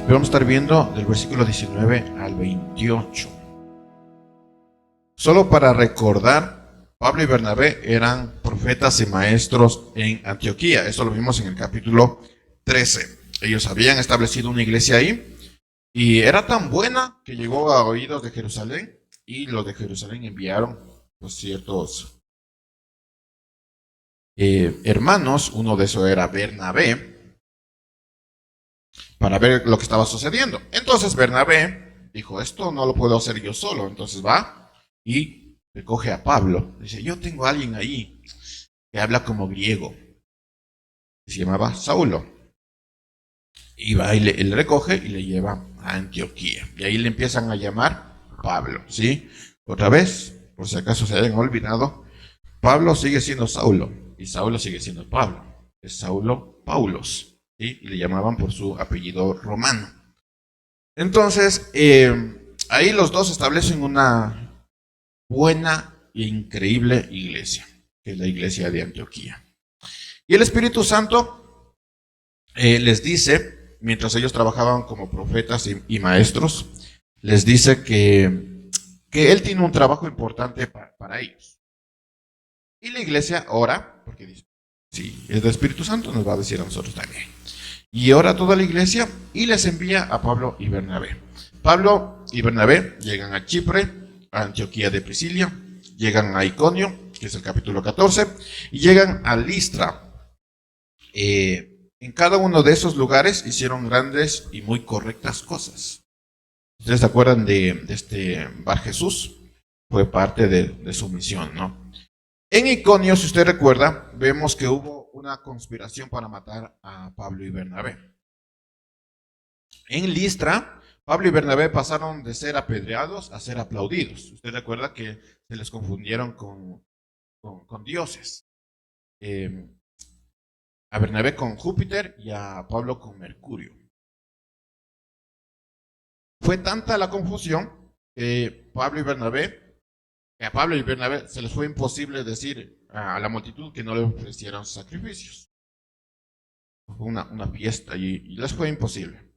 Vamos a estar viendo del versículo 19 al 28. Solo para recordar, Pablo y Bernabé eran profetas y maestros en Antioquía. Esto lo vimos en el capítulo 13. Ellos habían establecido una iglesia ahí y era tan buena que llegó a oídos de Jerusalén, y los de Jerusalén enviaron ciertos hermanos. Uno de esos era Bernabé, para ver lo que estaba sucediendo. Entonces Bernabé dijo, esto no lo puedo hacer yo solo. Entonces va y recoge a Pablo. Dice, yo tengo a alguien ahí que habla como griego. Se llamaba Saulo. Y va y le recoge y le lleva a Antioquía. Y ahí le empiezan a llamar Pablo, ¿sí? Otra vez, por si acaso se hayan olvidado, Pablo sigue siendo Saulo y Saulo sigue siendo Pablo. Es Saulo Paulos, ¿sí? Y le llamaban por su apellido romano. Entonces, ahí los dos establecen una buena e increíble iglesia, que es la iglesia de Antioquía. Y el Espíritu Santo les dice, mientras ellos trabajaban como profetas y maestros, les dice que Él tiene un trabajo importante para ellos. Y la iglesia ora, porque dice, si es del Espíritu Santo, nos va a decir a nosotros también. Y ora toda la iglesia y les envía a Pablo y Bernabé. Pablo y Bernabé llegan a Chipre, a Antioquía de Pisidia, llegan a Iconio, que es el capítulo 14, y llegan a Listra. En cada uno de esos lugares hicieron grandes y muy correctas cosas. ¿Ustedes se acuerdan de este Bar Jesús? Fue parte de su misión, ¿no? En Iconio, si usted recuerda, vemos que hubo una conspiración para matar a Pablo y Bernabé. En Listra, Pablo y Bernabé pasaron de ser apedreados a ser aplaudidos. Usted recuerda que se les confundieron con dioses. A Bernabé con Júpiter y a Pablo con Mercurio. Fue tanta la confusión que a Pablo y Bernabé se les fue imposible decir a la multitud que no le ofrecieran sacrificios. Fue una fiesta y les fue imposible.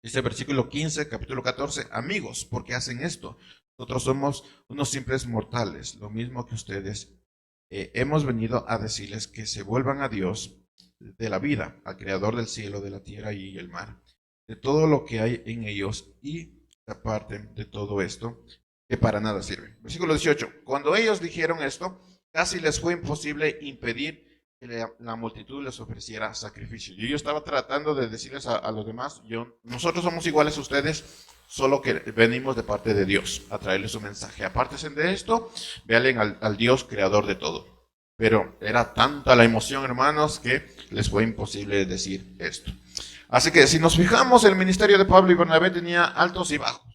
Dice versículo 15, capítulo 14, amigos, ¿por qué hacen esto? Nosotros somos unos simples mortales, lo mismo que ustedes. Hemos venido a decirles que se vuelvan a Dios de la vida, al creador del cielo, de la tierra y el mar, de todo lo que hay en ellos, y se aparten de todo esto que para nada sirve. Versículo 18, cuando ellos dijeron esto, casi les fue imposible impedir que la multitud les ofreciera sacrificio. Y yo estaba tratando de decirles a los demás, nosotros somos iguales a ustedes, solo que venimos de parte de Dios a traerles un mensaje. Apártense de esto, véanle al Dios creador de todo. Pero era tanta la emoción, hermanos, que les fue imposible decir esto. Así que si nos fijamos, el ministerio de Pablo y Bernabé tenía altos y bajos.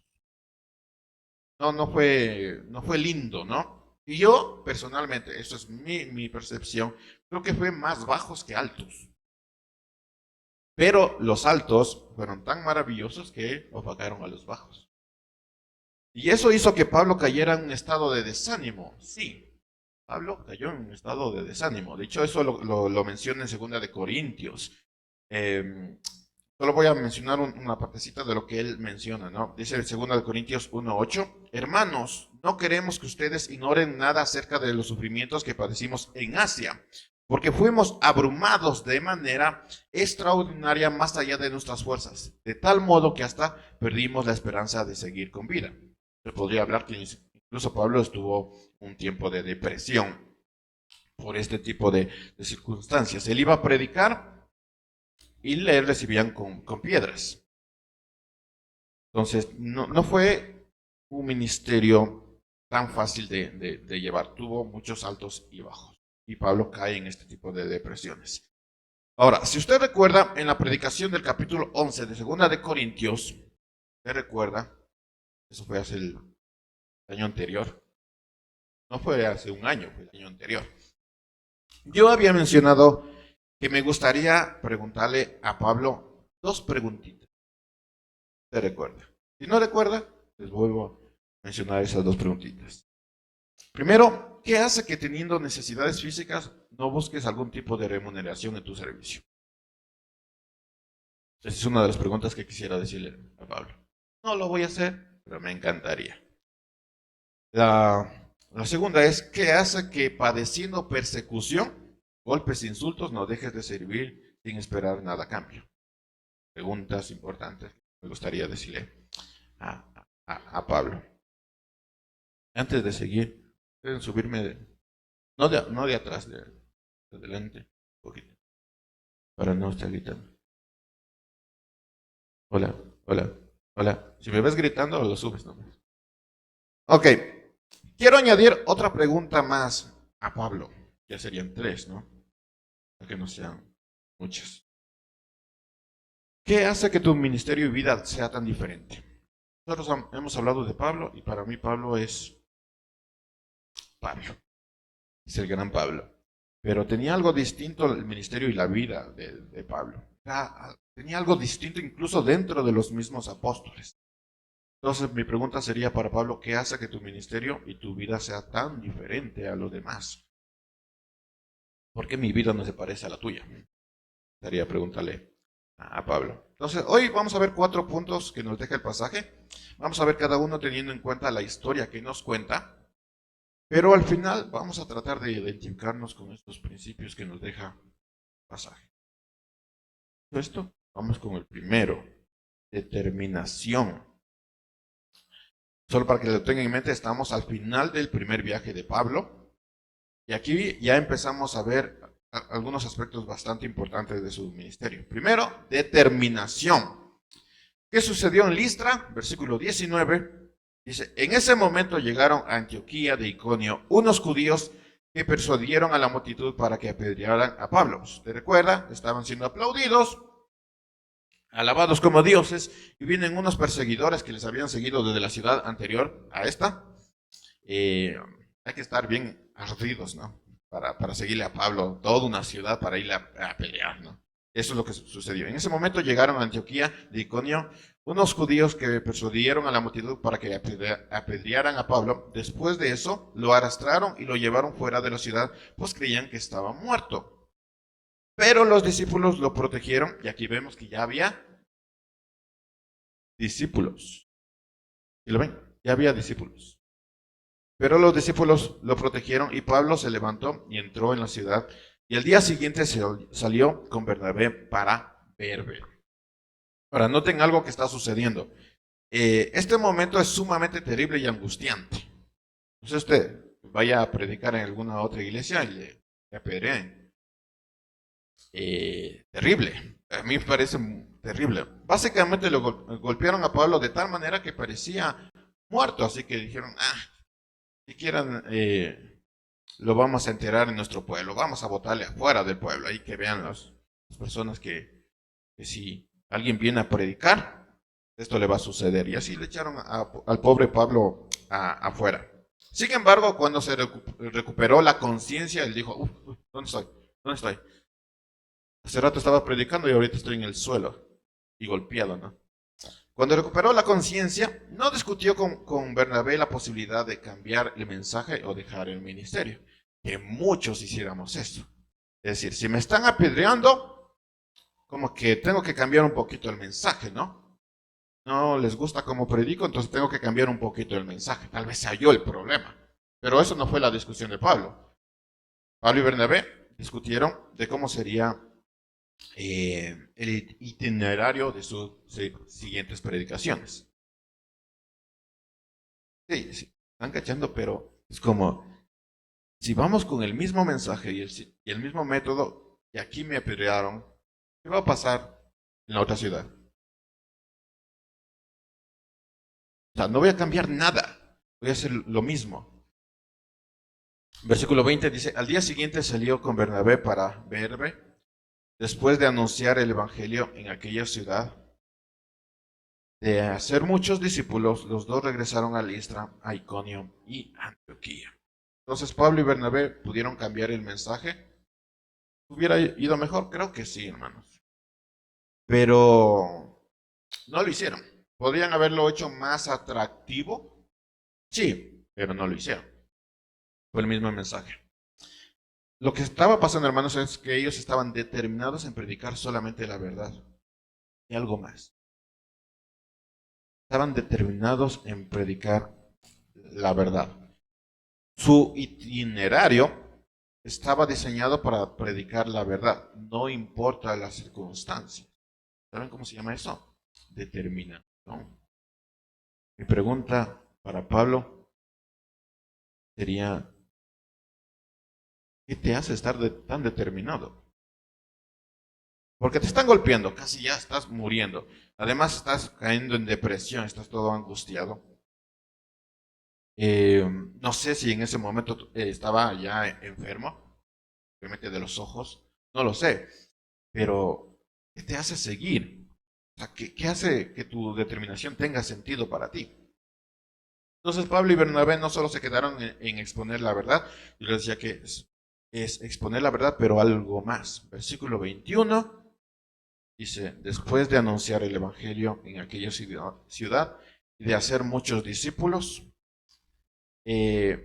No fue lindo, ¿no? Y yo, personalmente, esto es mi percepción, creo que fue más bajos que altos. Pero los altos fueron tan maravillosos que opacaron a los bajos. Y eso hizo que Pablo cayera en un estado de desánimo. Sí, Pablo cayó en un estado de desánimo. De hecho, eso lo menciona en 2 de Corintios. Solo voy a mencionar una partecita de lo que él menciona, ¿no? Dice en 2 de Corintios 1:8, hermanos, no queremos que ustedes ignoren nada acerca de los sufrimientos que padecimos en Asia, porque fuimos abrumados de manera extraordinaria más allá de nuestras fuerzas, de tal modo que hasta perdimos la esperanza de seguir con vida. Se podría hablar que incluso Pablo estuvo un tiempo de depresión por este tipo de circunstancias. Él iba a predicar y le recibían con piedras. Entonces, no fue un ministerio tan fácil de llevar. Tuvo muchos altos y bajos. Y Pablo cae en este tipo de depresiones. Ahora, si usted recuerda, en la predicación del capítulo 11 de 2 de Corintios, usted recuerda, eso fue hace el año anterior. No fue hace un año, fue el año anterior. Yo había mencionado que me gustaría preguntarle a Pablo 2 preguntitas. ¿Te recuerda? Si no recuerda, les vuelvo a mencionar esas 2 preguntitas. Primero, ¿qué hace que teniendo necesidades físicas no busques algún tipo de remuneración en tu servicio? Esa es una de las preguntas que quisiera decirle a Pablo. No lo voy a hacer, pero me encantaría. La segunda es, ¿qué hace que padeciendo persecución, golpes e insultos, no dejes de servir sin esperar nada a cambio? Preguntas importantes que me gustaría decirle a Pablo. Antes de seguir, pueden subirme, no de atrás, de adelante, un poquito, para no estar gritando. Hola, hola, hola. Si me ves gritando, lo subes nomás. Ok, quiero añadir otra pregunta más a Pablo. Ya serían tres, ¿no? Para que no sean muchas. ¿Qué hace que tu ministerio y vida sea tan diferente? Nosotros hemos hablado de Pablo y para mí Pablo es Pablo. Es el gran Pablo. Pero tenía algo distinto el ministerio y la vida de Pablo. Tenía algo distinto incluso dentro de los mismos apóstoles. Entonces mi pregunta sería para Pablo, ¿qué hace que tu ministerio y tu vida sea tan diferente a los demás? ¿Por qué mi vida no se parece a la tuya? Sería preguntarle a Pablo. Entonces, hoy vamos a ver 4 puntos que nos deja el pasaje. Vamos a ver cada uno teniendo en cuenta la historia que nos cuenta. Pero al final vamos a tratar de identificarnos con estos principios que nos deja el pasaje. Esto, vamos con el primero, determinación. Solo para que lo tengan en mente, estamos al final del primer viaje de Pablo. Y aquí ya empezamos a ver algunos aspectos bastante importantes de su ministerio. Primero, determinación. ¿Qué sucedió en Listra? Versículo 19. Dice, en ese momento llegaron a Antioquía de Iconio unos judíos que persuadieron a la multitud para que apedrearan a Pablo. ¿Usted recuerda? Estaban siendo aplaudidos, alabados como dioses, y vienen unos perseguidores que les habían seguido desde la ciudad anterior a esta. Hay que estar bien ardidos, ¿no? Para seguirle a Pablo, toda una ciudad para irle a pelear, ¿no? Eso es lo que sucedió. En ese momento llegaron a Antioquía de Iconio unos judíos que persuadieron a la multitud para que apedrearan a Pablo. Después de eso, lo arrastraron y lo llevaron fuera de la ciudad, pues creían que estaba muerto. Pero los discípulos lo protegieron, y aquí vemos que ya había discípulos. ¿Y lo ven? Ya había discípulos. Pero los discípulos lo protegieron y Pablo se levantó y entró en la ciudad. Y al día siguiente salió con Bernabé para Derbe. Ahora, noten algo que está sucediendo. Este momento es sumamente terrible y angustiante. Entonces usted vaya a predicar en alguna otra iglesia y le apedreen. Terrible. A mí me parece terrible. Básicamente lo golpearon a Pablo de tal manera que parecía muerto. Así que dijeron, si quieran, lo vamos a enterrar en nuestro pueblo. Vamos a botarle afuera del pueblo. Ahí que vean las personas que si alguien viene a predicar, esto le va a suceder. Y así le echaron al pobre Pablo afuera. Sin embargo, cuando se recuperó la conciencia, él dijo, ¿dónde estoy? ¿Dónde estoy? Hace rato estaba predicando y ahorita estoy en el suelo y golpeado, ¿no? Cuando recuperó la conciencia, no discutió con Bernabé la posibilidad de cambiar el mensaje o dejar el ministerio. Que muchos hiciéramos eso. Es decir, si me están apedreando, como que tengo que cambiar un poquito el mensaje, ¿no? No les gusta cómo predico, entonces tengo que cambiar un poquito el mensaje. Tal vez sea yo el problema. Pero eso no fue la discusión de Pablo. Pablo y Bernabé discutieron de cómo sería el itinerario de sus siguientes predicaciones. Sí, sí, están cachando, pero es como, si vamos con el mismo mensaje y el mismo método, y aquí me apedrearon, ¿qué va a pasar en la otra ciudad? O sea, no voy a cambiar nada, voy a hacer lo mismo. Versículo 20 dice, al día siguiente salió con Bernabé para Derbe, después de anunciar el evangelio en aquella ciudad. De hacer muchos discípulos, los dos regresaron a Listra, a Iconio y Antioquía. Entonces Pablo y Bernabé pudieron cambiar el mensaje. ¿Hubiera ido mejor? Creo que sí, hermanos. Pero no lo hicieron. ¿Podrían haberlo hecho más atractivo? Sí, pero no lo hicieron. Fue el mismo mensaje. Lo que estaba pasando, hermanos, es que ellos estaban determinados en predicar solamente la verdad. y algo más. Estaban determinados en predicar la verdad. Su itinerario estaba diseñado para predicar la verdad, no importa las circunstancias. ¿Saben cómo se llama eso? Determinación. Mi pregunta para Pablo sería, ¿qué te hace estar tan determinado? Porque te están golpeando, casi ya estás muriendo. Además estás cayendo en depresión, estás todo angustiado. No sé si en ese momento estaba ya enfermo, realmente de los ojos, no lo sé, pero ¿qué te hace seguir? O sea, ¿qué hace que tu determinación tenga sentido para ti? Entonces Pablo y Bernabé no solo se quedaron en exponer la verdad, yo les decía que es exponer la verdad, pero algo más. Versículo 21 dice, después de anunciar el Evangelio en aquella ciudad y de hacer muchos discípulos, es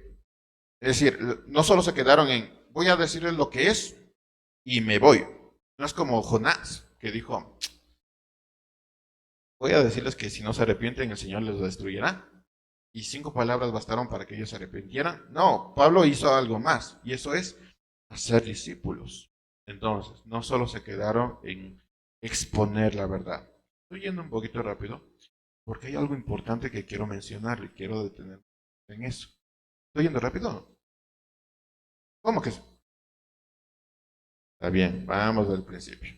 decir, no solo se quedaron en, voy a decirles lo que es y me voy. No es como Jonás, que dijo, voy a decirles que si no se arrepienten, el Señor les destruirá. Y 5 palabras bastaron para que ellos se arrepintieran. No, Pablo hizo algo más, y eso es hacer discípulos. Entonces, no solo se quedaron en exponer la verdad. Estoy yendo un poquito rápido, porque hay algo importante que quiero mencionar y quiero detenerme en eso. ¿Estoy yendo rápido? ¿Cómo que? Está bien, vamos del principio.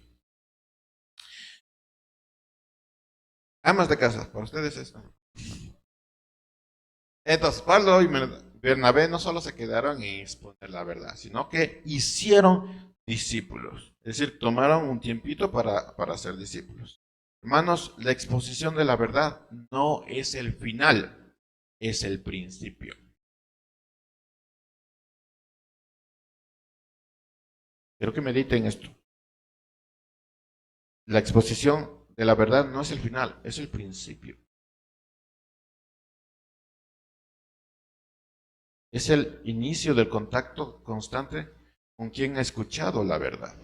Amas de casa, para ustedes esto. Entonces, Pablo y Bernabé no solo se quedaron en exponer la verdad, sino que hicieron discípulos. Es decir, tomaron un tiempito para ser discípulos. Hermanos, la exposición de la verdad no es el final, es el principio. Quiero que mediten esto. La exposición de la verdad no es el final, es el principio. Es el inicio del contacto constante con quien ha escuchado la verdad.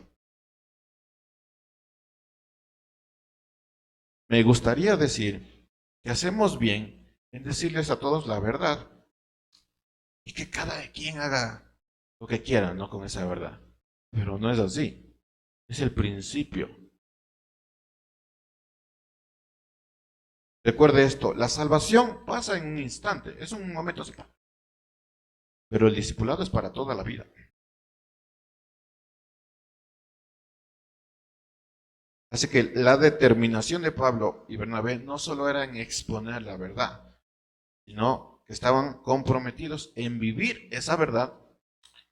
Me gustaría decir que hacemos bien en decirles a todos la verdad y que cada quien haga lo que quiera, ¿no? Con esa verdad. Pero no es así. Es el principio. Recuerde esto, la salvación pasa en un instante, es un momento así. Pero el discipulado es para toda la vida. Así que la determinación de Pablo y Bernabé no solo era en exponer la verdad, sino que estaban comprometidos en vivir esa verdad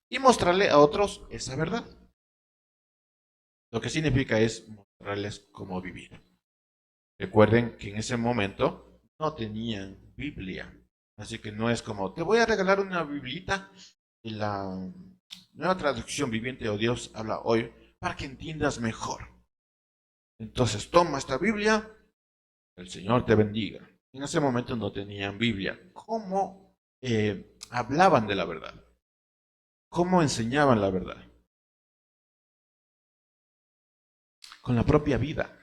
y mostrarle a otros esa verdad. Lo que significa es mostrarles cómo vivir. Recuerden que en ese momento no tenían Biblia. Así que no es como, te voy a regalar una biblita y la nueva traducción viviente o Dios habla hoy para que entiendas mejor. Entonces toma esta Biblia, el Señor te bendiga. En ese momento no tenían Biblia. ¿Cómo hablaban de la verdad? ¿Cómo enseñaban la verdad? Con la propia vida.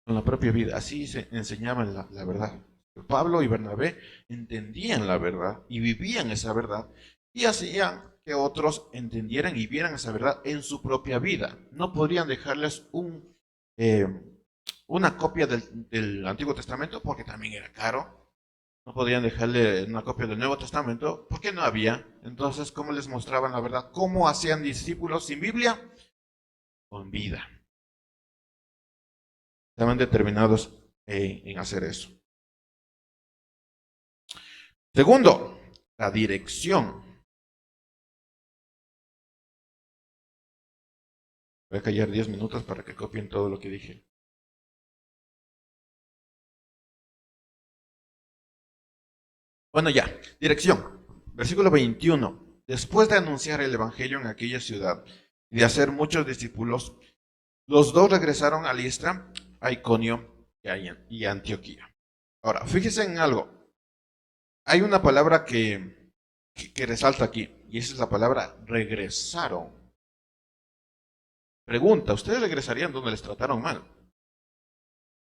Con la propia vida. Así se enseñaban la verdad. Pablo y Bernabé entendían la verdad y vivían esa verdad y hacían que otros entendieran y vieran esa verdad en su propia vida. No podrían dejarles eh, una copia del Antiguo Testamento porque también era caro. No podían dejarle una copia del Nuevo Testamento porque no había. Entonces, ¿cómo les mostraban la verdad? ¿Cómo hacían discípulos sin Biblia? Con vida. Estaban determinados en hacer eso. Segundo, la dirección. Voy a callar 10 minutos para que copien todo lo que dije. Bueno, ya, dirección. Versículo 21. Después de anunciar el Evangelio en aquella ciudad y de hacer muchos discípulos, los dos regresaron a Listra, a Iconio y a Antioquía. Ahora, fíjense en algo. Hay una palabra que resalta aquí, y esa es la palabra regresaron. Pregunta, ¿ustedes regresarían donde les trataron mal?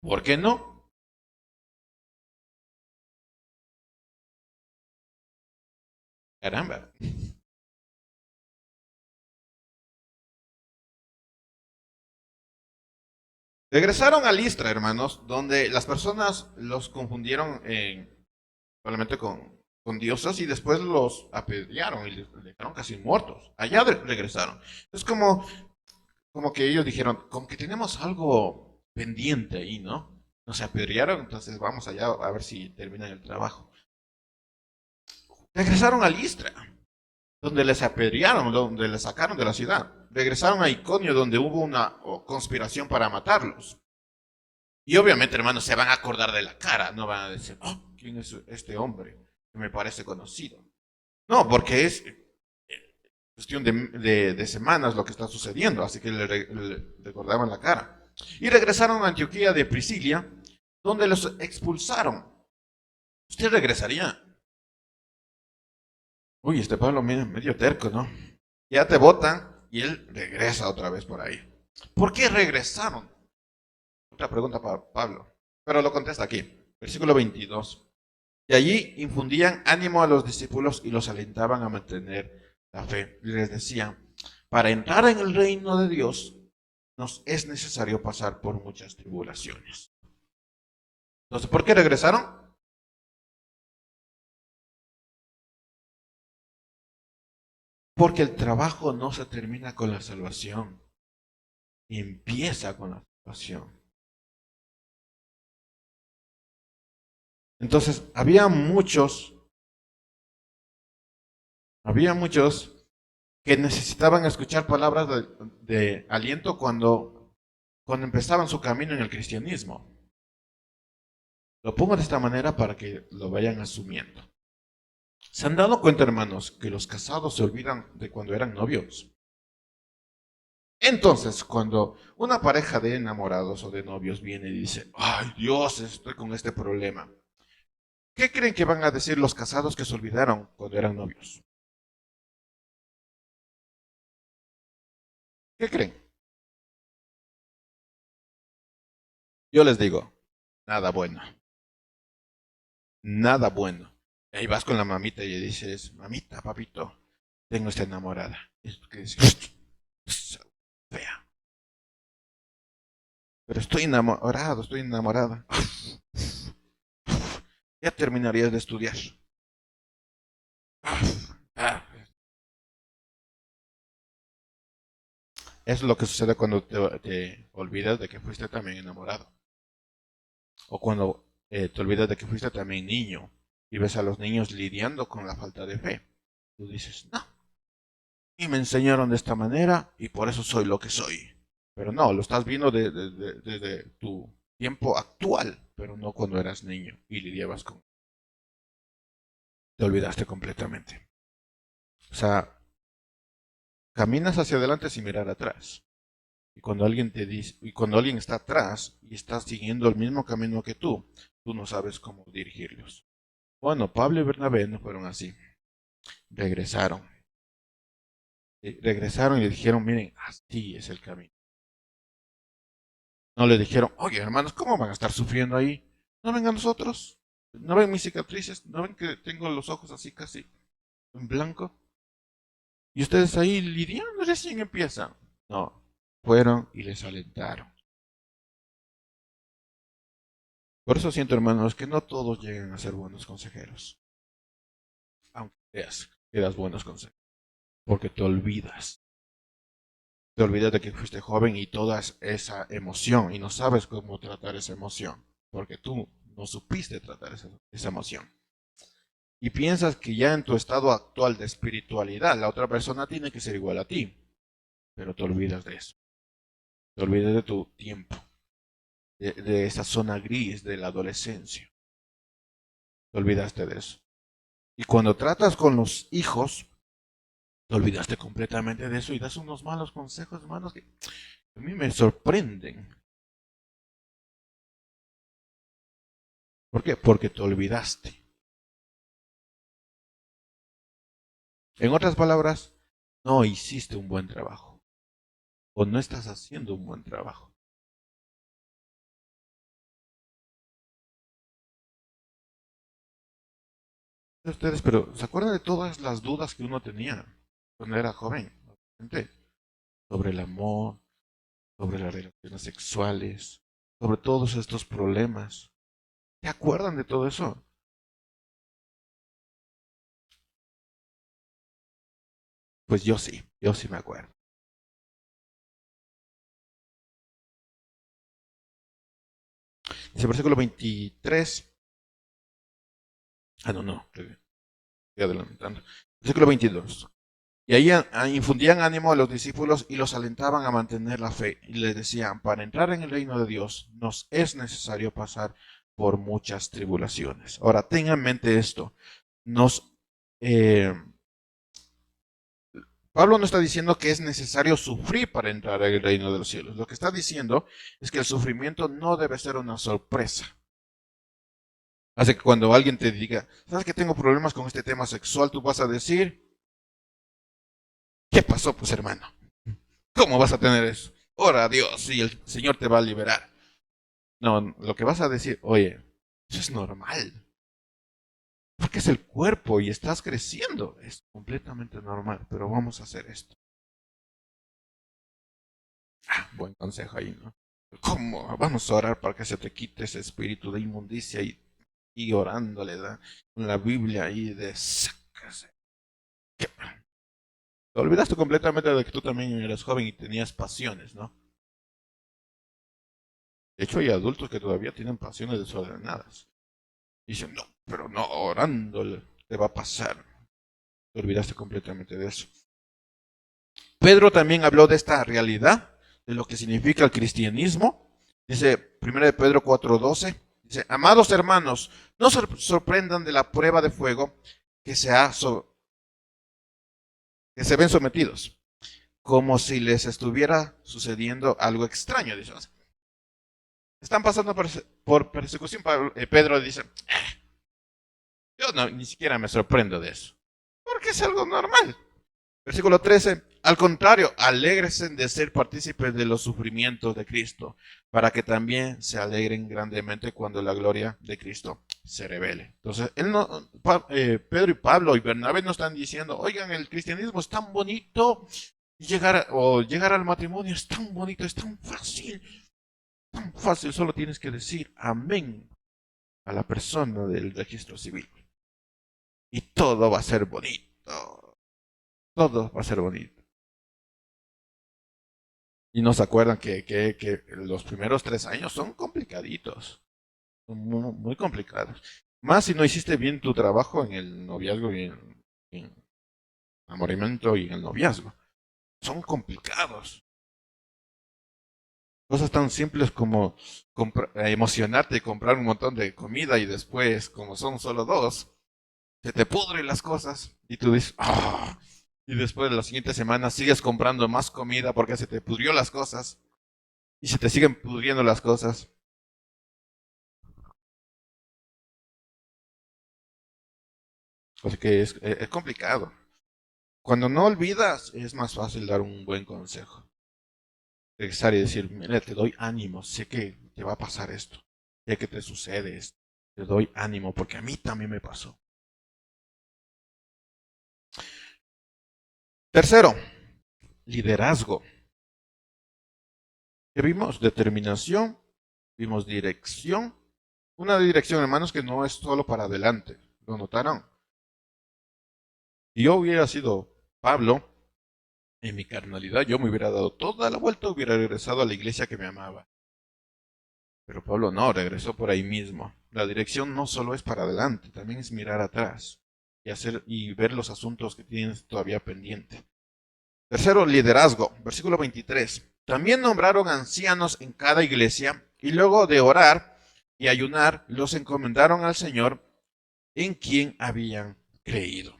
¿Por qué no? Caramba. Regresaron a Listra, hermanos, donde las personas los confundieron probablemente con diosas y después los apedrearon y les dejaron casi muertos. Allá regresaron. Es como que ellos dijeron, como que tenemos algo pendiente ahí, ¿no? Nos apedrearon, entonces vamos allá a ver si terminan el trabajo. Regresaron a Listra, donde les apedrearon, donde les sacaron de la ciudad. Regresaron a Iconio, donde hubo una conspiración para matarlos. Y obviamente, hermanos, se van a acordar de la cara, no van a decir, oh, ¿quién es este hombre? Que me parece conocido. No, porque es cuestión de semanas lo que está sucediendo, así que le recordaban la cara. Y regresaron a Antioquía de Prisilia, donde los expulsaron. ¿Usted regresaría? Uy, este Pablo medio terco, ¿no? Ya te votan y él regresa otra vez por ahí. ¿Por qué regresaron? Otra pregunta para Pablo, pero lo contesta aquí, versículo 22. Y allí infundían ánimo a los discípulos y los alentaban a mantener la fe. Y les decían, para entrar en el reino de Dios nos es necesario pasar por muchas tribulaciones. Entonces, ¿por qué regresaron? Porque el trabajo no se termina con la salvación, empieza con la salvación. Entonces, había muchos que necesitaban escuchar palabras de aliento cuando empezaban su camino en el cristianismo. Lo pongo de esta manera para que lo vayan asumiendo. ¿Se han dado cuenta, hermanos, que los casados se olvidan de cuando eran novios? Entonces, cuando una pareja de enamorados o de novios viene y dice, ay Dios, estoy con este problema, ¿qué creen que van a decir los casados que se olvidaron cuando eran novios? ¿Qué creen? Yo les digo, nada bueno, nada bueno. Y ahí vas con la mamita y le dices, mamita, papito, tengo esta enamorada. Es que es fea. Pero estoy enamorado, estoy enamorada. Ya terminarías de estudiar. Eso es lo que sucede cuando te olvidas de que fuiste también enamorado. O cuando te olvidas de que fuiste también niño y ves a los niños lidiando con la falta de fe. Tú dices, no. Y me enseñaron de esta manera y por eso soy lo que soy. Pero no, lo estás viendo desde tu tiempo actual, pero no cuando eras niño y lidiabas con... Te olvidaste completamente. O sea, caminas hacia adelante sin mirar atrás. Y cuando alguien te dice, y cuando alguien está atrás y está siguiendo el mismo camino que tú no sabes cómo dirigirlos. Bueno, Pablo y Bernabé no fueron así. Regresaron. Regresaron y le dijeron, miren, así es el camino. No le dijeron, oye, hermanos, ¿cómo van a estar sufriendo ahí? ¿No ven a nosotros? ¿No ven mis cicatrices? ¿No ven que tengo los ojos así casi en blanco? Y ustedes ahí lidiando recién empiezan. No, fueron y les alentaron. Por eso siento, hermanos, que no todos llegan a ser buenos consejeros. Aunque creas que das buenos consejos. Porque te olvidas. Te olvidas de que fuiste joven y toda esa emoción y no sabes cómo tratar esa emoción. Porque tú no supiste tratar esa emoción. Y piensas que ya en tu estado actual de espiritualidad la otra persona tiene que ser igual a ti. Pero te olvidas de eso. Te olvidas de tu tiempo. De esa zona gris de la adolescencia. Te olvidaste de eso. Y cuando tratas con los hijos, te olvidaste completamente de eso y das unos malos consejos, hermanos, que a mí me sorprenden. ¿Por qué? Porque te olvidaste. En otras palabras, no hiciste un buen trabajo. o no estás haciendo un buen trabajo. Ustedes, pero ¿se acuerdan de todas las dudas que uno tenía cuando era joven? Gente, sobre el amor, sobre las relaciones sexuales, sobre todos estos problemas. ¿Se acuerdan de todo eso? Pues yo sí me acuerdo. Dice versículo 23. Ah, no, estoy adelantando. Versículo 22. Y ahí infundían ánimo a los discípulos y los alentaban a mantener la fe. Y les decían, para entrar en el reino de Dios nos es necesario pasar por muchas tribulaciones. Ahora, tengan en mente esto. Nos, eh, Pablo no está diciendo que es necesario sufrir para entrar en el reino de los cielos. Lo que está diciendo es que el sufrimiento no debe ser una sorpresa. Así que cuando alguien te diga, ¿sabes que tengo problemas con este tema sexual? Tú vas a decir, ¿qué pasó, pues hermano? ¿Cómo vas a tener eso? Ora a Dios y el Señor te va a liberar. No, lo que vas a decir, oye, eso es normal. Porque es el cuerpo y estás creciendo. Es completamente normal, pero vamos a hacer esto. Ah, buen consejo ahí, ¿no? ¿Cómo? Vamos a orar para que se te quite ese espíritu de inmundicia y orándole, ¿da? Con la Biblia ahí de sácase. ¿Qué? Te olvidaste completamente de que tú también eras joven y tenías pasiones, ¿no? De hecho, hay adultos que todavía tienen pasiones desordenadas. Dicen, no, pero no, orándole te va a pasar. Te olvidaste completamente de eso. Pedro también habló de esta realidad, de lo que significa el cristianismo. Dice 1 de Pedro 4:12, dice, amados hermanos, no sorprendan de la prueba de fuego que que se ven sometidos, como si les estuviera sucediendo algo extraño. Dice, están pasando por persecución. Pedro dice, yo no, ni siquiera me sorprendo de eso, porque es algo normal. Versículo 13. Al contrario, alégresen de ser partícipes de los sufrimientos de Cristo, para que también se alegren grandemente cuando la gloria de Cristo se revele. Entonces, Pedro y Pablo y Bernabé no están diciendo, oigan, el cristianismo es tan bonito, llegar al matrimonio es tan bonito, es tan fácil, solo tienes que decir amén a la persona del registro civil. Y todo va a ser bonito, todo va a ser bonito. Y nos acuerdan que los primeros 3 años son complicaditos, son muy complicados. Más si no hiciste bien tu trabajo en el noviazgo y en enamoramiento y en el noviazgo. Son complicados. Cosas tan simples como emocionarte y comprar un montón de comida y después, como son solo dos, se te pudren las cosas y tú dices, ah. Y después de la siguiente semana sigues comprando más comida porque se te pudrió las cosas y se te siguen pudriendo las cosas. Así que es complicado. Cuando no olvidas, es más fácil dar un buen consejo. Regresar y decir, mira, te doy ánimo, sé que te va a pasar esto, sé que te sucede esto, te doy ánimo, porque a mí también me pasó. Tercero, liderazgo. ¿Qué vimos? Determinación, vimos dirección. Una dirección, hermanos, que no es solo para adelante. ¿Lo notaron? Si yo hubiera sido Pablo, en mi carnalidad, yo me hubiera dado toda la vuelta, hubiera regresado a la iglesia que me amaba. Pero Pablo no, regresó por ahí mismo. La dirección no solo es para adelante, también es mirar atrás y hacer y ver los asuntos que tienes todavía pendiente. Tercero, liderazgo, versículo 23. También nombraron ancianos en cada iglesia y luego de orar y ayunar los encomendaron al Señor en quien habían creído.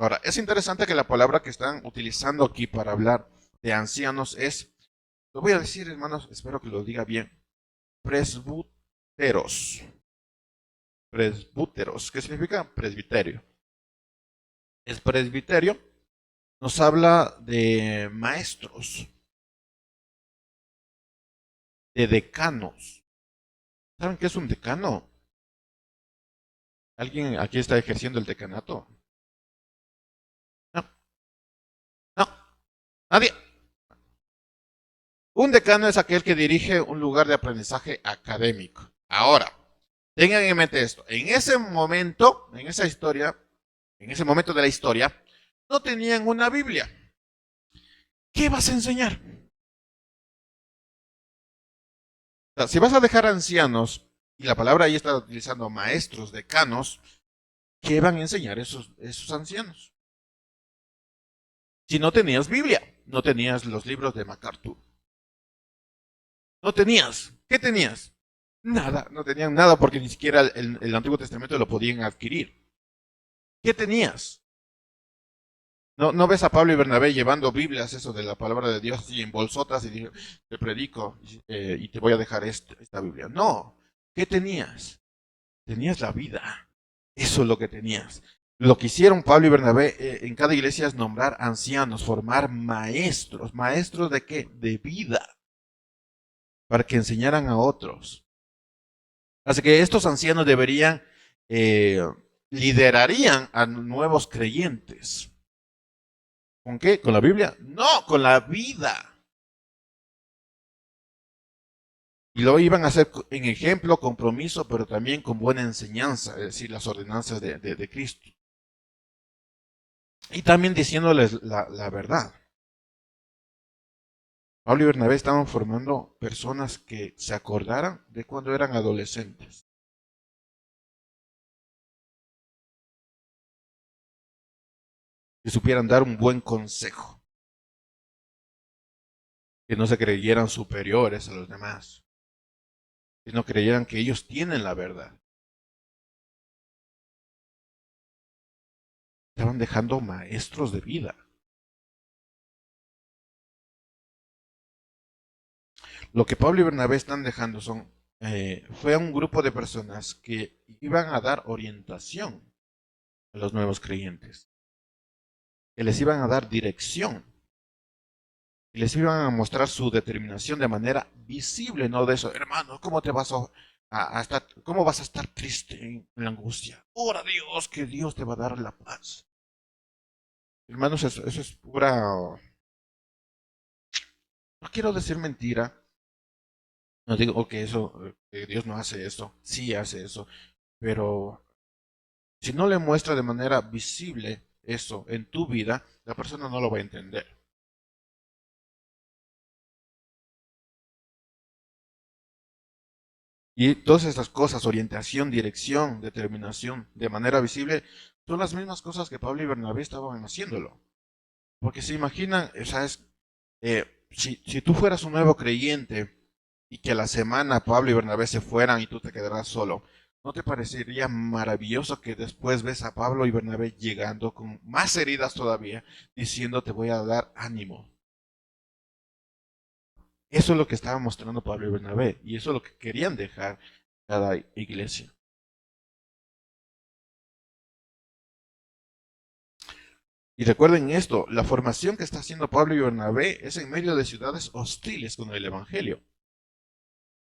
Ahora, es interesante que la palabra que están utilizando aquí para hablar de ancianos es, lo voy a decir hermanos, espero que lo diga bien, presbúteros. Presbúteros, ¿qué significa? Presbiterio. El presbiterio nos habla de maestros, de decanos. ¿Saben qué es un decano? ¿Alguien aquí está ejerciendo el decanato? No, no, nadie. Un decano es aquel que dirige un lugar de aprendizaje académico. Ahora, tengan en mente esto. En ese momento, en esa historia, en ese momento de la historia, no tenían una Biblia. ¿Qué vas a enseñar? O sea, si vas a dejar ancianos, y la palabra ahí está utilizando maestros, decanos, ¿qué van a enseñar esos ancianos? Si no tenías Biblia, no tenías los libros de MacArthur. No tenías. ¿Qué tenías? Nada, no tenían nada porque ni siquiera el Antiguo Testamento lo podían adquirir. ¿Qué tenías? No ves a Pablo y Bernabé llevando Biblias, eso de la palabra de Dios, así en bolsotas y dije, te predico y te voy a dejar esta Biblia. No, ¿qué tenías? Tenías la vida. Eso es lo que tenías. Lo que hicieron Pablo y Bernabé en cada iglesia es nombrar ancianos, formar maestros. ¿Maestros de qué? De vida. Para que enseñaran a otros. Así que estos ancianos deberían, liderarían a nuevos creyentes. ¿Con qué? ¿Con la Biblia? No, con la vida. Y lo iban a hacer en ejemplo, compromiso, pero también con buena enseñanza, es decir, las ordenanzas de Cristo. Y también diciéndoles la verdad. Pablo y Bernabé estaban formando personas que se acordaran de cuando eran adolescentes. Que supieran dar un buen consejo. Que no se creyeran superiores a los demás. Que no creyeran que ellos tienen la verdad. Estaban dejando maestros de vida. Lo que Pablo y Bernabé están dejando fue a un grupo de personas que iban a dar orientación a los nuevos creyentes, que les iban a dar dirección, y les iban a mostrar su determinación de manera visible, no de eso, hermano, ¿cómo te vas a estar, cómo vas a estar triste en la angustia? Ora a Dios, que Dios te va a dar la paz. Hermanos, eso es pura, no quiero decir mentira, no digo que que Dios no hace eso, sí hace eso, pero si no le muestra de manera visible eso en tu vida, la persona no lo va a entender. Y todas estas cosas, orientación, dirección, determinación, de manera visible, son las mismas cosas que Pablo y Bernabé estaban haciéndolo. Porque se imaginan, ¿sabes? Si tú fueras un nuevo creyente y que a la semana Pablo y Bernabé se fueran y tú te quedarás solo, ¿no te parecería maravilloso que después ves a Pablo y Bernabé llegando con más heridas todavía, diciendo te voy a dar ánimo? Eso es lo que estaba mostrando Pablo y Bernabé y eso es lo que querían dejar cada iglesia. Y recuerden esto, la formación que está haciendo Pablo y Bernabé es en medio de ciudades hostiles con el Evangelio.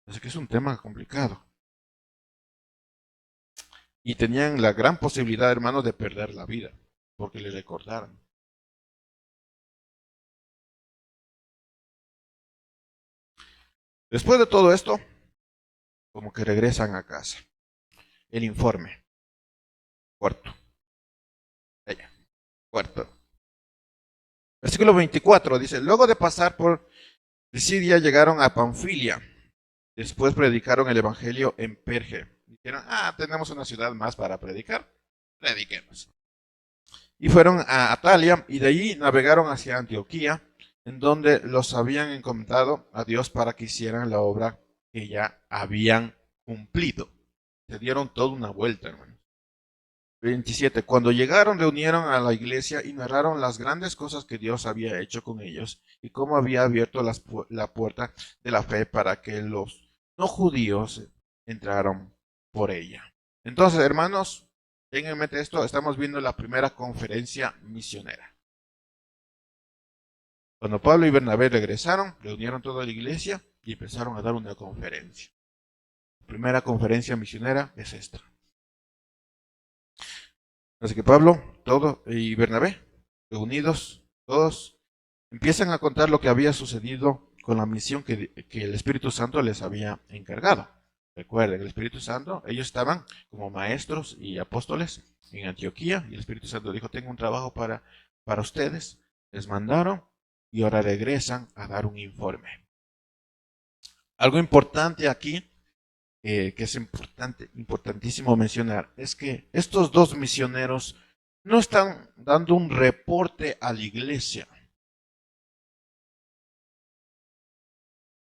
Así que es un tema complicado. Y tenían la gran posibilidad, hermanos, de perder la vida, porque le recordaron. Después de todo esto, como que regresan a casa. El informe. Cuarto. Allá. Cuarto. Versículo 24 dice, luego de pasar por Pisidia llegaron a Panfilia. Después predicaron el Evangelio en Perge. Dijeron, tenemos una ciudad más para predicar. Prediquemos. Y fueron a Atalia y de allí navegaron hacia Antioquía, en donde los habían encomendado a Dios para que hicieran la obra que ya habían cumplido. Se dieron toda una vuelta, hermano. 27. Cuando llegaron, reunieron a la iglesia y narraron las grandes cosas que Dios había hecho con ellos y cómo había abierto la puerta de la fe para que los no judíos entraran por ella. Entonces, hermanos, tengan en mente esto, estamos viendo la primera conferencia misionera. Cuando Pablo y Bernabé regresaron, reunieron toda la iglesia y empezaron a dar una conferencia. La primera conferencia misionera es esta. Así que Pablo, todo y Bernabé, reunidos, todos, empiezan a contar lo que había sucedido con la misión que el Espíritu Santo les había encargado. Recuerden, el Espíritu Santo, ellos estaban como maestros y apóstoles en Antioquía, y el Espíritu Santo dijo, tengo un trabajo para ustedes. Les mandaron y ahora regresan a dar un informe. Algo importante aquí, que es importantísimo mencionar, es que estos dos misioneros no están dando un reporte a la iglesia.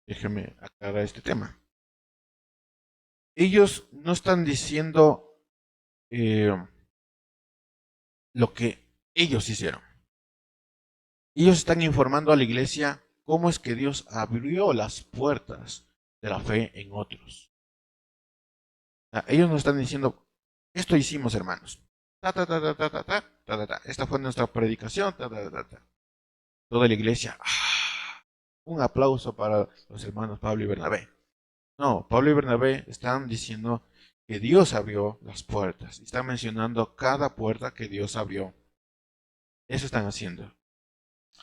Déjenme aclarar este tema. Ellos no están diciendo lo que ellos hicieron. Ellos están informando a la iglesia cómo es que Dios abrió las puertas de la fe en otros. Ellos no están diciendo, esto hicimos, hermanos. Esta fue nuestra predicación. Toda la iglesia, un aplauso para los hermanos Pablo y Bernabé. No, Pablo y Bernabé están diciendo que Dios abrió las puertas. Están mencionando cada puerta que Dios abrió. Eso están haciendo.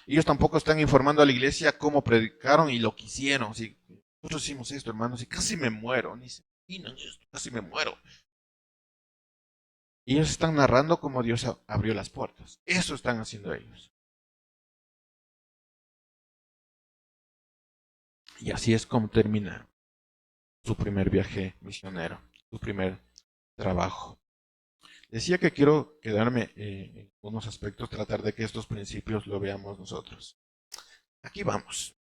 Ellos tampoco están informando a la iglesia cómo predicaron y lo que hicieron. Si nosotros hicimos esto, hermanos, y casi me muero. Ni se imaginan esto, casi me muero. Y ellos están narrando cómo Dios abrió las puertas. Eso están haciendo ellos. Y así es como termina su primer viaje misionero, su primer trabajo. Decía que quiero quedarme en unos aspectos, tratar de que estos principios lo veamos nosotros. Aquí vamos.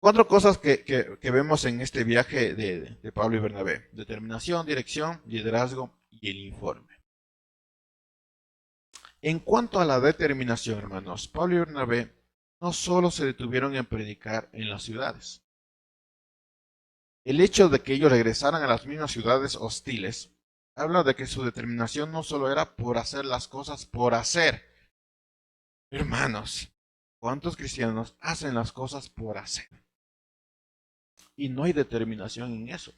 Cuatro cosas que vemos en este viaje de Pablo y Bernabé. Determinación, dirección, liderazgo y el informe. En cuanto a la determinación, hermanos, Pablo y Bernabé no solo se detuvieron en predicar en las ciudades. El hecho de que ellos regresaran a las mismas ciudades hostiles habla de que su determinación no solo era por hacer las cosas por hacer. Hermanos, ¿cuántos cristianos hacen las cosas por hacer? Y no hay determinación en eso.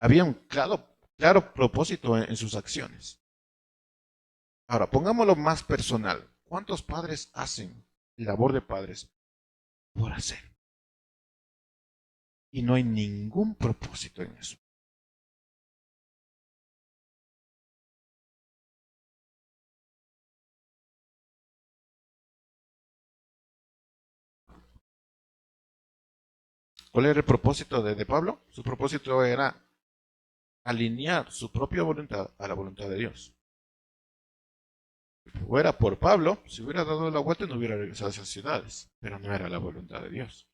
Había un claro propósito en sus acciones. Ahora, pongámoslo más personal. ¿Cuántos padres hacen labor de padres por hacer? Y no hay ningún propósito en eso. ¿Cuál era el propósito de Pablo? Su propósito era alinear su propia voluntad a la voluntad de Dios. Si fuera por Pablo, si hubiera dado la vuelta no hubiera regresado a esas ciudades, pero no era la voluntad de Dios,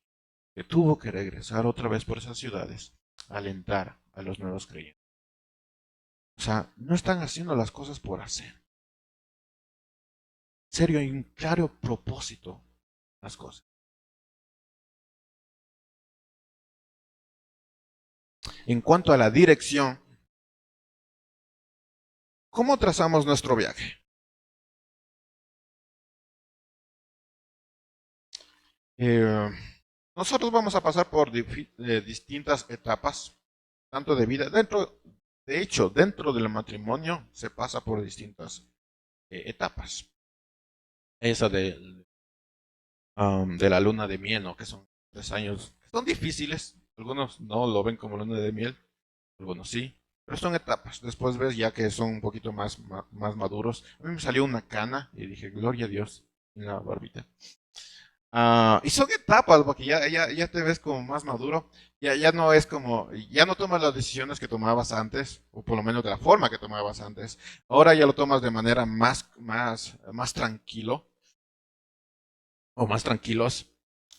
que tuvo que regresar otra vez por esas ciudades a alentar a los nuevos creyentes. O sea, no están haciendo las cosas por hacer. En serio, hay un claro propósito en las cosas. En cuanto a la dirección, ¿cómo trazamos nuestro viaje? Nosotros vamos a pasar por distintas etapas, tanto de vida, de hecho, dentro del matrimonio se pasa por distintas etapas. Esa de la luna de miel, ¿no? Que son 3 años, son difíciles, algunos no lo ven como luna de miel, algunos sí, pero son etapas. Después ves ya que son un poquito más maduros. A mí me salió una cana y dije, gloria a Dios, en la barbita. Y son etapas, porque ya te ves como más maduro, ya no es como, ya no tomas las decisiones que tomabas antes, o por lo menos de la forma que tomabas antes. Ahora ya lo tomas de manera más tranquilo, o más tranquilos,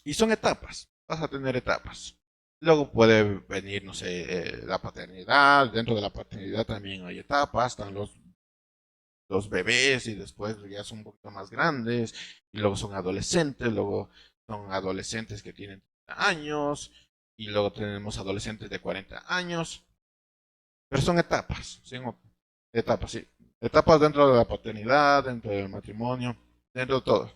y son etapas, vas a tener etapas. Luego puede venir, no sé, la paternidad, dentro de la paternidad también hay etapas, están los bebés y después ya son un poquito más grandes y luego son adolescentes que tienen 30 años y luego tenemos adolescentes de 40 años, pero son etapas, ¿sí? Etapas, sí. Etapas dentro de la paternidad, dentro del matrimonio, dentro de todo.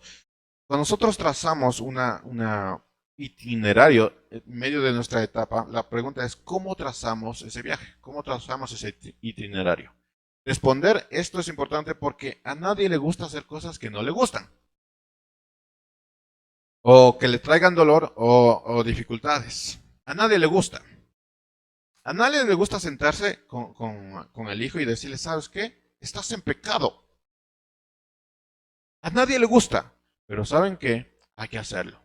Cuando nosotros trazamos una itinerario en medio de nuestra etapa, la pregunta es ¿cómo trazamos ese viaje? ¿Cómo trazamos ese itinerario? Responder esto es importante porque a nadie le gusta hacer cosas que no le gustan o que le traigan dolor o dificultades. A nadie le gusta. A nadie le gusta sentarse con el hijo y decirle, ¿sabes qué? Estás en pecado. A nadie le gusta, pero ¿saben qué? Hay que hacerlo.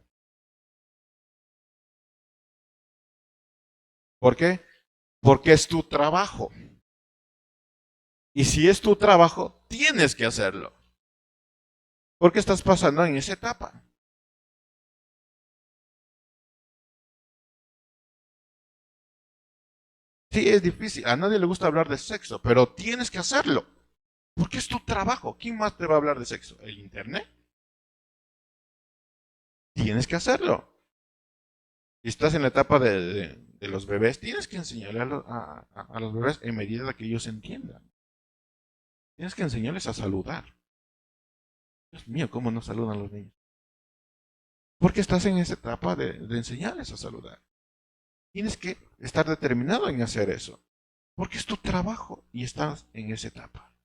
¿Por qué? Porque es tu trabajo. Y si es tu trabajo, tienes que hacerlo. Porque estás pasando en esa etapa. Sí, es difícil. A nadie le gusta hablar de sexo, pero tienes que hacerlo. Porque es tu trabajo. ¿Quién más te va a hablar de sexo? ¿El internet? Tienes que hacerlo. Si estás en la etapa de los bebés, tienes que enseñarle a los bebés en medida que ellos entiendan. Tienes que enseñarles a saludar. Dios mío, ¿cómo no saludan los niños? Porque estás en esa etapa de enseñarles a saludar. Tienes que estar determinado en hacer eso. Porque es tu trabajo y estás en esa etapa.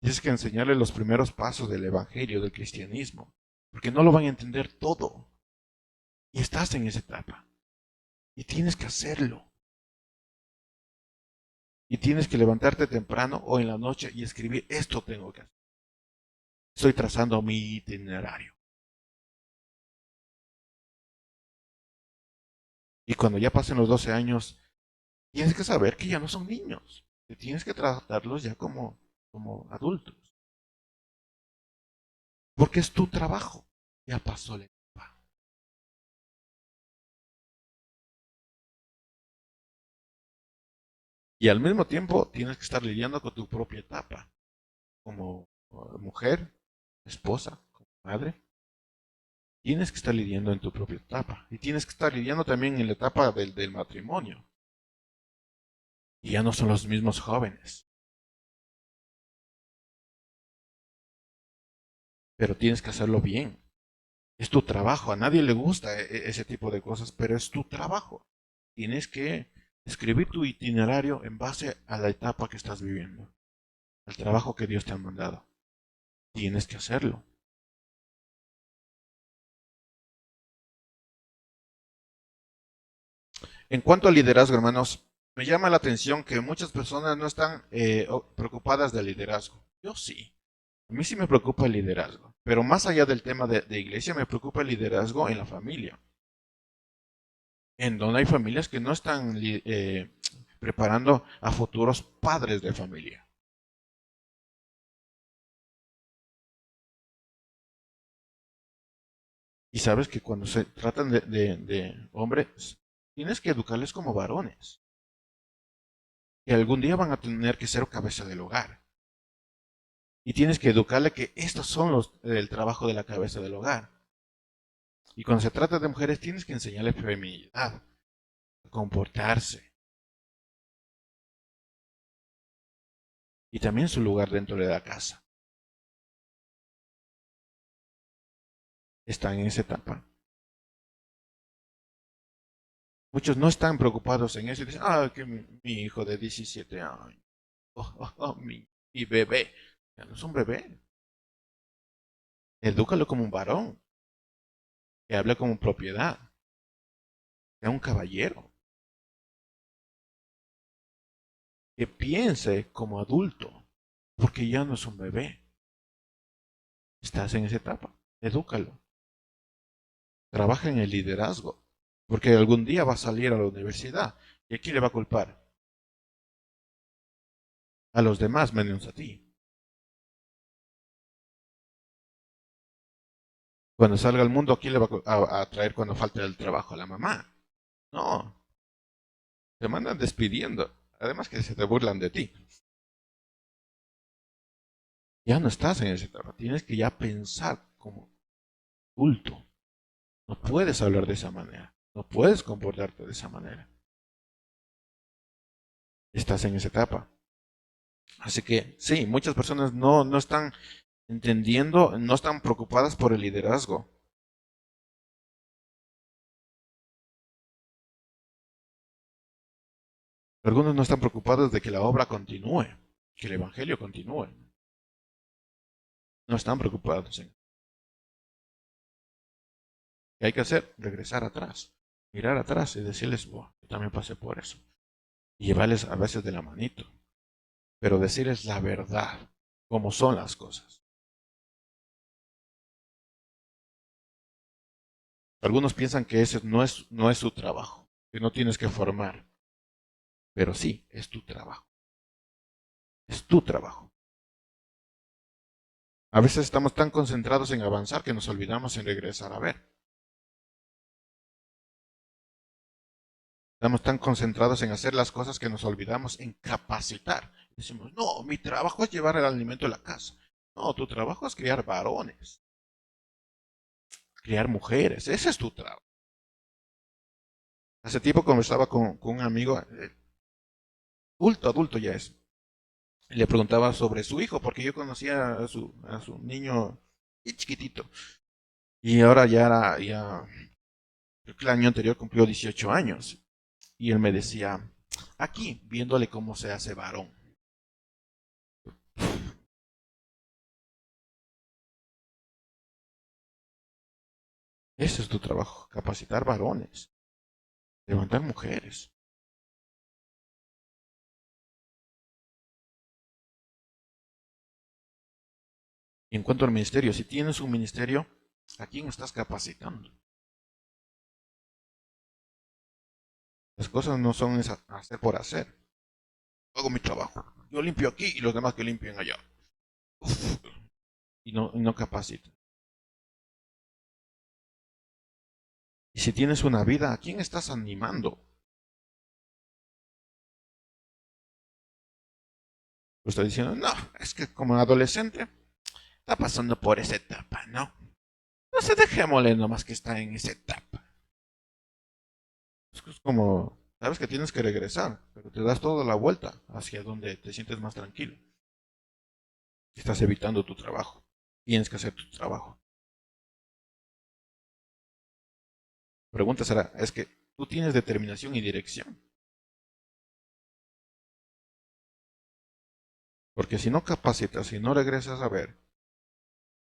Tienes que enseñarles los primeros pasos del evangelio, del cristianismo. Porque no lo van a entender todo. Y estás en esa etapa. Y tienes que hacerlo. Y tienes que levantarte temprano o en la noche y escribir, esto tengo que hacer. Estoy trazando mi itinerario. Y cuando ya pasen los 12 años, tienes que saber que ya no son niños. Que tienes que tratarlos ya como adultos. Porque es tu trabajo. Ya pasó la etapa. Y al mismo tiempo tienes que estar lidiando con tu propia etapa. Como mujer, esposa, como madre. Tienes que estar lidiando en tu propia etapa. Y tienes que estar lidiando también en la etapa del matrimonio. Y ya no son los mismos jóvenes. Pero tienes que hacerlo bien. Es tu trabajo. A nadie le gusta ese tipo de cosas, pero es tu trabajo. Tienes que escribir tu itinerario en base a la etapa que estás viviendo, al trabajo que Dios te ha mandado. Tienes que hacerlo. En cuanto al liderazgo, hermanos, me llama la atención que muchas personas no están preocupadas del liderazgo. Yo sí. A mí sí me preocupa el liderazgo. Pero más allá del tema de iglesia, me preocupa el liderazgo en la familia. En donde hay familias que no están preparando a futuros padres de familia. Y sabes que cuando se tratan de hombres, tienes que educarles como varones, que algún día van a tener que ser cabeza del hogar. Y tienes que educarle que estos son el trabajo de la cabeza del hogar. Y cuando se trata de mujeres, tienes que enseñarles feminidad, a comportarse y también su lugar dentro de la casa. Están en esa etapa. Muchos no están preocupados en eso y dicen, ah, que mi hijo de 17 años, mi bebé. Ya no es un bebé. Edúcalo como un varón, que hable como propiedad, sea un caballero, que piense como adulto, porque ya no es un bebé. Estás en esa etapa, edúcalo. Trabaja en el liderazgo, porque algún día va a salir a la universidad. ¿Y a quién le va a culpar? A los demás, menos a ti. Cuando salga al mundo, ¿a quién le va a traer cuando falte el trabajo? A la mamá. No, te mandan despidiendo. Además que se te burlan de ti. Ya no estás en esa etapa. Tienes que ya pensar como adulto. No puedes hablar de esa manera. No puedes comportarte de esa manera. Estás en esa etapa. Así que sí, muchas personas no están entendiendo, no están preocupadas por el liderazgo. Algunos no están preocupados de que la obra continúe, que el evangelio continúe. No están preocupados en ¿qué hay que hacer? Regresar atrás, mirar atrás y decirles, "Buah, yo también pasé por eso". Y llevarles a veces de la manito, pero decirles la verdad, cómo son las cosas. Algunos piensan que ese no es su trabajo, que no tienes que formar, pero sí, es tu trabajo, es tu trabajo. A veces estamos tan concentrados en avanzar que nos olvidamos en regresar a ver. Estamos tan concentrados en hacer las cosas que nos olvidamos en capacitar. Decimos, no, mi trabajo es llevar el alimento a la casa. No, tu trabajo es criar varones, criar mujeres. Ese es tu trabajo. Hace tiempo conversaba con un amigo, adulto ya es. Y le preguntaba sobre su hijo, porque yo conocía a su niño y chiquitito. Y ahora creo que el año anterior cumplió 18 años. Y él me decía, aquí, viéndole cómo se hace varón. Ese es tu trabajo, capacitar varones, levantar mujeres. Y en cuanto al ministerio, si tienes un ministerio, ¿a quién estás capacitando? Las cosas no son hacer por hacer. Hago mi trabajo. Yo limpio aquí y los demás que limpien allá. Uf, y no capacitan. Y si tienes una vida, ¿a quién estás animando? Lo está diciendo, no, es que como adolescente está pasando por esa etapa, ¿no? No se dejémosle nomás que está en esa etapa. Es como, sabes que tienes que regresar, pero te das toda la vuelta hacia donde te sientes más tranquilo. Estás evitando tu trabajo. Tienes que hacer tu trabajo. La pregunta será, es que tú tienes determinación y dirección. Porque si no capacitas y no regresas a ver,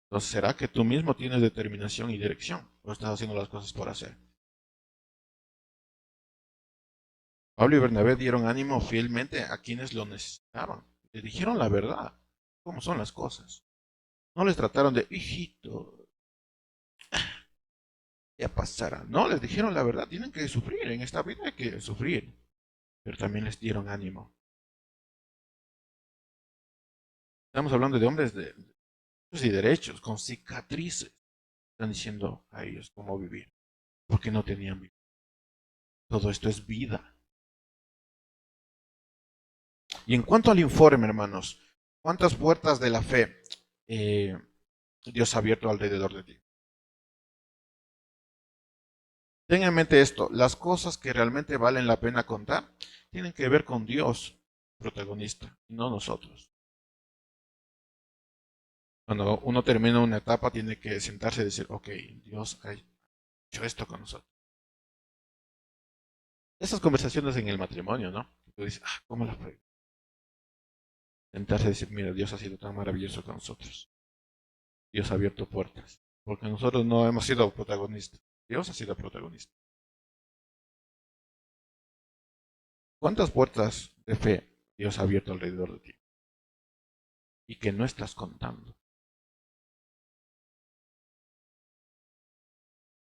entonces será que tú mismo tienes determinación y dirección o estás haciendo las cosas por hacer. Pablo y Bernabé dieron ánimo fielmente a quienes lo necesitaban. Les dijeron la verdad, cómo son las cosas. No les trataron de, hijito, ya pasará. No, les dijeron la verdad, tienen que sufrir, en esta vida hay que sufrir. Pero también les dieron ánimo. Estamos hablando de hombres de y derechos, con cicatrices. Están diciendo a ellos cómo vivir, porque no tenían vida. Todo esto es vida. Y en cuanto al informe, hermanos, ¿cuántas puertas de la fe eh, Dios ha abierto alrededor de ti? Ten en mente esto, las cosas que realmente valen la pena contar tienen que ver con Dios, protagonista, y no nosotros. Cuando uno termina una etapa, tiene que sentarse y decir, ok, Dios ha hecho esto con nosotros. Esas conversaciones en el matrimonio, ¿no? Tú dices, ¿cómo la fue? Sentarse y decir, mira, Dios ha sido tan maravilloso con nosotros. Dios ha abierto puertas. Porque nosotros no hemos sido protagonistas. Dios ha sido protagonista. ¿Cuántas puertas de fe Dios ha abierto alrededor de ti? Y que no estás contando.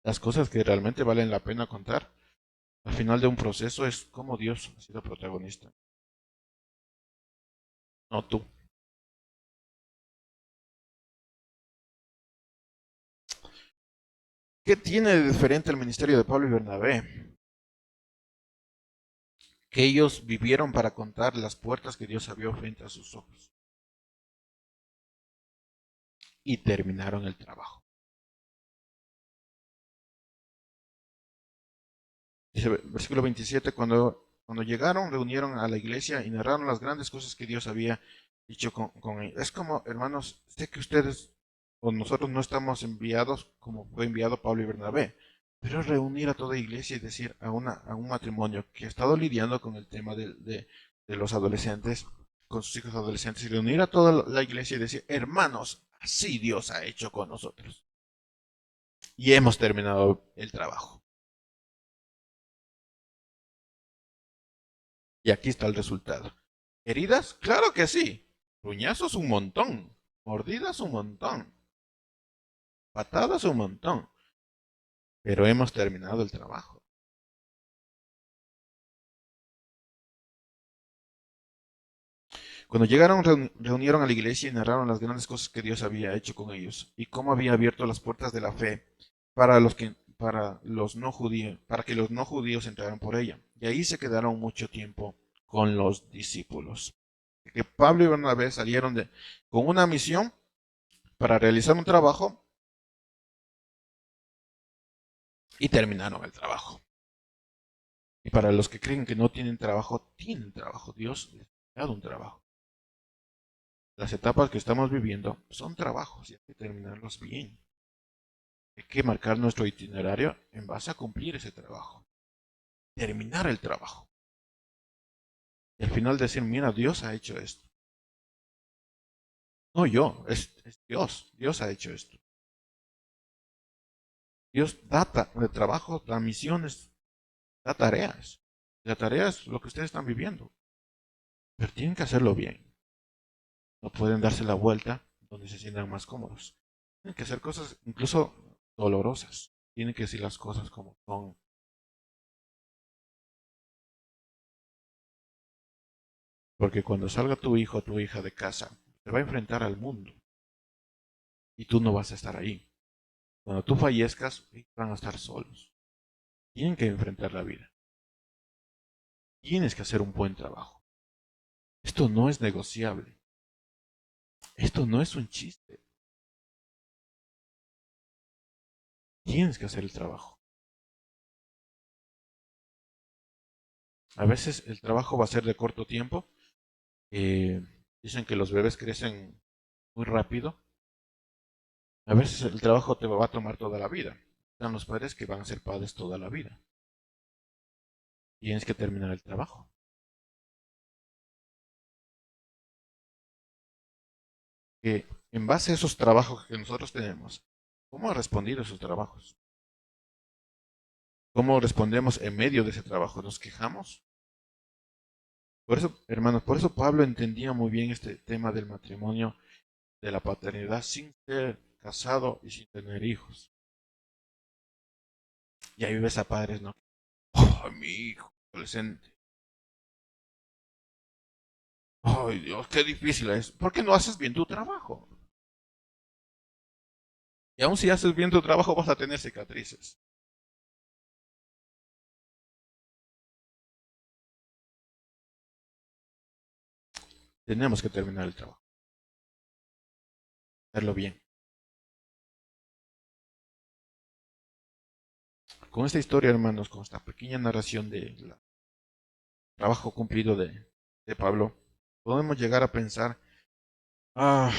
Las cosas que realmente valen la pena contar al final de un proceso es cómo Dios ha sido protagonista. No tú. ¿Qué tiene de diferente el ministerio de Pablo y Bernabé? Que ellos vivieron para contar las puertas que Dios abrió frente a sus ojos. Y terminaron el trabajo. Dice versículo 27, cuando llegaron, reunieron a la iglesia y narraron las grandes cosas que Dios había dicho con ellos. Es como, hermanos, sé que ustedes o nosotros no estamos enviados como fue enviado Pablo y Bernabé, pero es reunir a toda iglesia y decir a un matrimonio que ha estado lidiando con el tema de los adolescentes, con sus hijos adolescentes, y reunir a toda la iglesia y decir, hermanos, así Dios ha hecho con nosotros. Y hemos terminado el trabajo. Y aquí está el resultado. ¿Heridas? Claro que sí. Ruñazos un montón. Mordidas un montón. Patadas un montón. Pero hemos terminado el trabajo. Cuando llegaron, reunieron a la iglesia y narraron las grandes cosas que Dios había hecho con ellos y cómo había abierto las puertas de la fe para que los no judíos entraran por ella. Y ahí se quedaron mucho tiempo con los discípulos. Que Pablo y Bernabé salieron con una misión para realizar un trabajo y terminaron el trabajo. Y para los que creen que no tienen trabajo, tienen trabajo. Dios les ha dado un trabajo. Las etapas que estamos viviendo son trabajos y hay que terminarlos bien. Hay que marcar nuestro itinerario en base a cumplir ese trabajo. Terminar el trabajo. Y al final decir, mira, Dios ha hecho esto. No yo, es Dios. Dios ha hecho esto. Dios da de trabajo, da misiones, da tareas. La tarea es lo que ustedes están viviendo. Pero tienen que hacerlo bien. No pueden darse la vuelta donde se sientan más cómodos. Tienen que hacer cosas incluso dolorosas. Tienen que decir las cosas como son. Porque cuando salga tu hijo o tu hija de casa, se va a enfrentar al mundo. Y tú no vas a estar ahí. Cuando tú fallezcas, ellos van a estar solos. Tienen que enfrentar la vida. Tienes que hacer un buen trabajo. Esto no es negociable. Esto no es un chiste. Tienes que hacer el trabajo. A veces el trabajo va a ser de corto tiempo. Dicen que los bebés crecen muy rápido. A veces el trabajo te va a tomar toda la vida. Están los padres que van a ser padres toda la vida. Tienes que terminar el trabajo. Que en base a esos trabajos que nosotros tenemos, ¿cómo ha respondido a esos trabajos? ¿Cómo respondemos en medio de ese trabajo? ¿Nos quejamos? Por eso, hermanos, por eso Pablo entendía muy bien este tema del matrimonio, de la paternidad sin ser casado y sin tener hijos. Y ahí ves a padres, ¿no? Oh, mi hijo, adolescente. Ay, Dios, qué difícil es. ¿Por qué no haces bien tu trabajo? Y aun si haces bien tu trabajo, vas a tener cicatrices. Tenemos que terminar el trabajo, hacerlo bien. Con esta historia, hermanos, con esta pequeña narración del trabajo cumplido de Pablo, podemos llegar a pensar ah,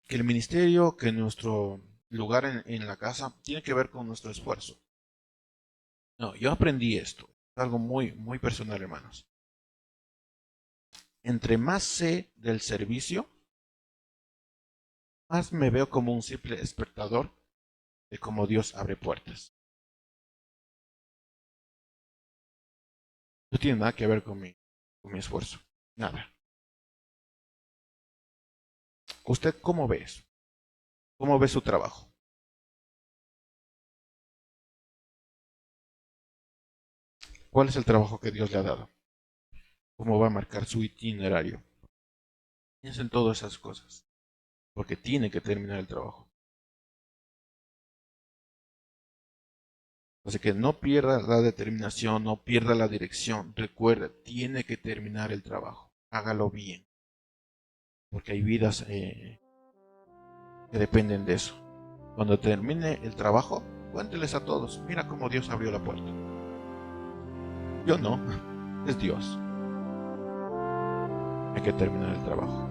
que el ministerio, que nuestro lugar en la casa tiene que ver con nuestro esfuerzo. No, yo aprendí esto, es algo muy, muy personal, hermanos. Entre más sé del servicio, más me veo como un simple espectador de cómo Dios abre puertas. No tiene nada que ver con mi esfuerzo, nada. ¿Usted cómo ve eso? ¿Cómo ve su trabajo? ¿Cuál es el trabajo que Dios le ha dado? ¿Cómo va a marcar su itinerario? Piensa en todas esas cosas, porque tiene que terminar el trabajo. Así que no pierda la determinación, no pierda la dirección. Recuerda, tiene que terminar el trabajo. Hágalo bien, porque hay vidas que dependen de eso. Cuando termine el trabajo, cuénteles a todos, mira cómo Dios abrió la puerta. Yo no, es Dios. Hay que terminar el trabajo.